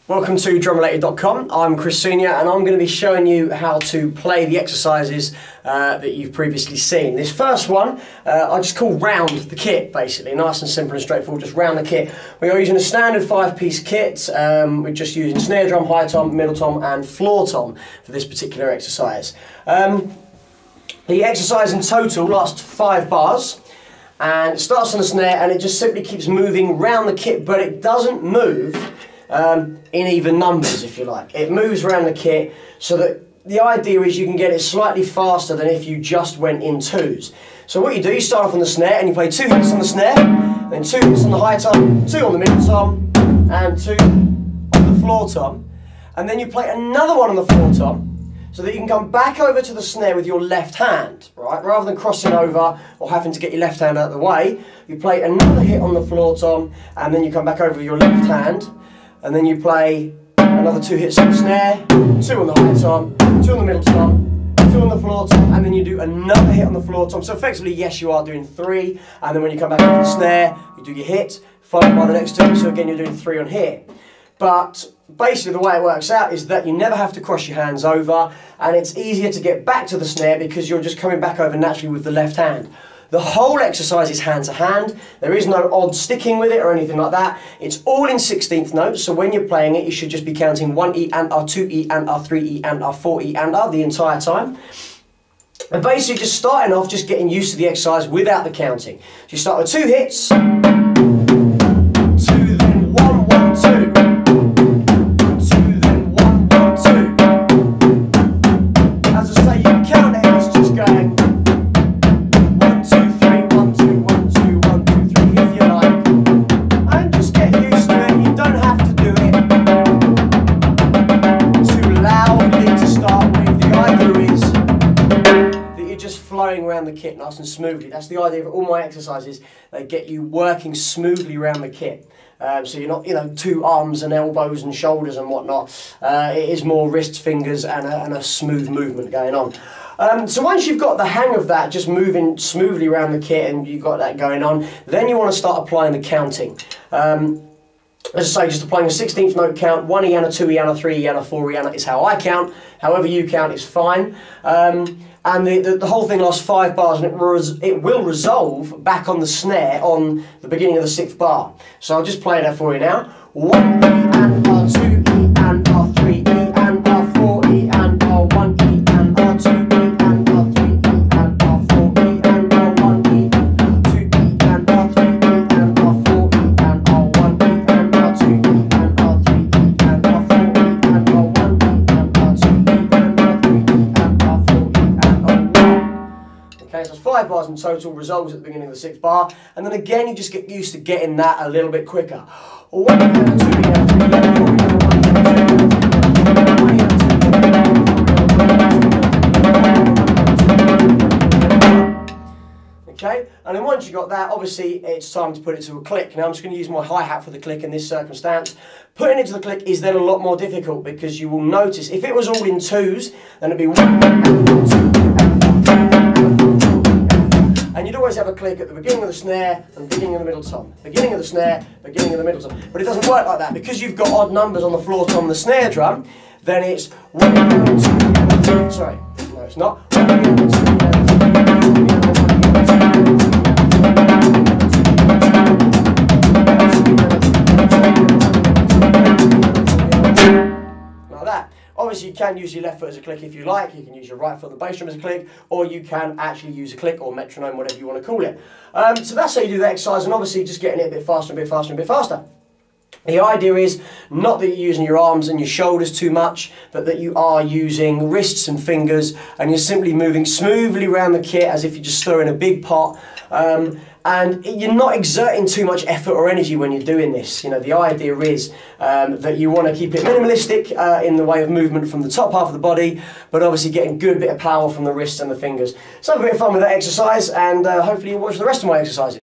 Welcome to drumrelated.com. I'm Chris Senior and I'm going to be showing you how to play the exercises that you've previously seen. This first one I just call round the kit, basically. Nice and simple and straightforward, just round the kit. We are using a standard 5-piece kit. We're just using snare drum, high tom, middle tom and floor tom for this particular exercise. The exercise in total lasts 5 bars. And it starts on the snare and it just simply keeps moving round the kit, but it doesn't move in even numbers, if you like. It moves around the kit so that the idea is you can get it slightly faster than if you just went in twos. So what you do, you start off on the snare and you play 2 hits on the snare, then 2 hits on the high tom, 2 on the middle tom, and 2 on the floor tom. And then you play another one on the floor tom, so that you can come back over to the snare with your left hand, right? Rather than crossing over or having to get your left hand out of the way, you play another hit on the floor tom, and then you come back over with your left hand, and then you play another 2 hits on the snare, 2 on the high tom, 2 on the middle tom, 2 on the floor tom, and then you do another hit on the floor tom. So effectively, yes, you are doing 3, and then when you come back over the snare, you do your hit, followed by the next 2, so again you're doing 3 on here. But basically the way it works out is that you never have to cross your hands over, and it's easier to get back to the snare because you're just coming back over naturally with the left hand. The whole exercise is hand to hand. There is no odd sticking with it or anything like that. It's all in 16th notes, so when you're playing it you should just be counting 1E and R, 2E and R, 3E and R, 4E and R the entire time. And basically just starting off, just getting used to the exercise without the counting. So you start with 2 hits, 2, then 1, 1, 2. Flowing around the kit nice and smoothly. That's the idea of all my exercises. They get you working smoothly around the kit. So you're not, 2 arms and elbows and shoulders and whatnot. It is more wrists, fingers, and a smooth movement going on. So once you've got the hang of that, just moving smoothly around the kit, and you've got that going on, then you want to start applying the counting. As I say, just applying a 16th note count, 1E and a 2E and a 3E and a 4E and is how I count. However you count is fine. And the whole thing lasts 5 bars, and it will resolve back on the snare on the beginning of the 6th bar. So I'll just play that for you now. 1E and R, 2E and R, 3E and R, 4E and R, 1E and R, 2E and R, 3E and R, 4E and R, 1E, 2E and R, 3E and R, 4E and R, 1E and R, 2E and R, 3E and R, 4E and R, 1E and R, 2E and R, 3E and R, 4E and R. Okay, so it's 5 bars in total, resolves at the beginning of the 6th bar, and then again you just get used to getting that a little bit quicker. 1 and 2 and 3 and 4 and 1 and 2. Okay, and then once you got that, obviously it's time to put it to a click. Now I'm just going to use my hi-hat for the click in this circumstance. Putting it to the click is then a lot more difficult because you will notice if it was all in 2s, then it'd be 1 and 2. And you'd always have a click at the beginning of the snare and beginning of the middle tom. Beginning of the snare, beginning of the middle tom. But it doesn't work like that. Because you've got odd numbers on the floor tom and the snare drum, then it's 1 and 2, sorry, no it's not. 1 and 2, like that. Obviously you can use your left foot as a click if you like, you can use your right foot on the bass drum as a click, or you can actually use a click or metronome, whatever you want to call it. So that's how you do the exercise, and obviously just getting it a bit faster and a bit faster and a bit faster. The idea is not that you're using your arms and your shoulders too much, but that you are using wrists and fingers, and you're simply moving smoothly around the kit as if you're just stirring a big pot. And you're not exerting too much effort or energy when you're doing this. The idea is that you want to keep it minimalistic in the way of movement from the top half of the body, but obviously getting good bit of power from the wrists and the fingers. So have a bit of fun with that exercise, and hopefully you'll watch the rest of my exercises.